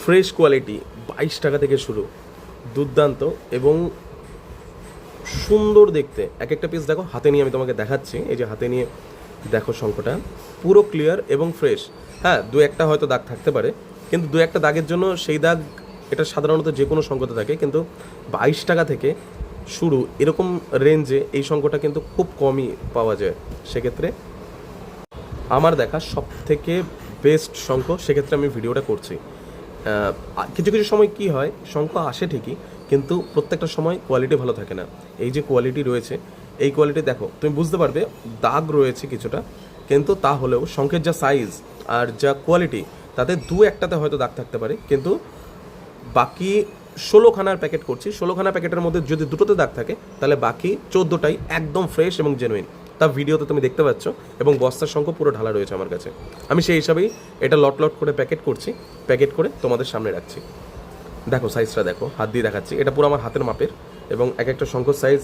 Fresh quality, 22 টাকা থেকে শুরু, দুর্দান্ত এবং সুন্দর দেখতে। এক একটা পিস দেখো, হাতে নিয়ে আমি তোমাকে দেখাচ্ছি। এই যে হাতে নিয়ে দেখো, শঙ্খটা পুরো ক্লিয়ার এবং ফ্রেশ। হ্যাঁ, দু একটা হয়তো দাগ থাকতে পারে, কিন্তু দু একটা দাগের জন্য সেই দাগ এটা সাধারণত যে কোনো শঙ্খতে থাকে, কিন্তু 22 টাকা থেকে শুরু এরকম রেঞ্জে এই শঙ্খটা কিন্তু খুব কমই পাওয়া যায়। সেক্ষেত্রে আমার দেখা সব থেকে বেস্ট শঙ্খ, সেক্ষেত্রে আমি ভিডিওটা করছি। কিছু কিছু সময় কি হয়, শঙ্খ আসে ঠিকই, কিন্তু প্রত্যেকটা সময় কোয়ালিটি ভালো থাকে না। এই যে কোয়ালিটি রয়েছে, এই কোয়ালিটি দেখো, তুমি বুঝতে পারবে দাগ রয়েছে কিছুটা, কিন্তু তা হলেও শঙ্খের যা সাইজ আর যা কোয়ালিটি, তাতে দু একটাতে হয়তো দাগ থাকতে পারে, কিন্তু বাকি 16খানার প্যাকেট করছি, 16খানা প্যাকেটের মধ্যে যদি দুটোতে দাগ থাকে, তাহলে বাকি 14টাই একদম ফ্রেশ এবং জেনুইন। তা ভিডিওতে তুমি দেখতে পাচ্ছ, এবং বস্তার সংখ্যা পুরো ঢালা রয়েছে আমার কাছে। আমি সেই হিসাবেই এটা লট লট করে প্যাকেট করছি, প্যাকেট করে তোমাদের সামনে রাখছি। দেখো সাইজটা দেখো, হাত দিয়ে দেখাচ্ছি, এটা পুরো আমার হাতের মাপের, এবং এক একটা শঙ্খর সাইজ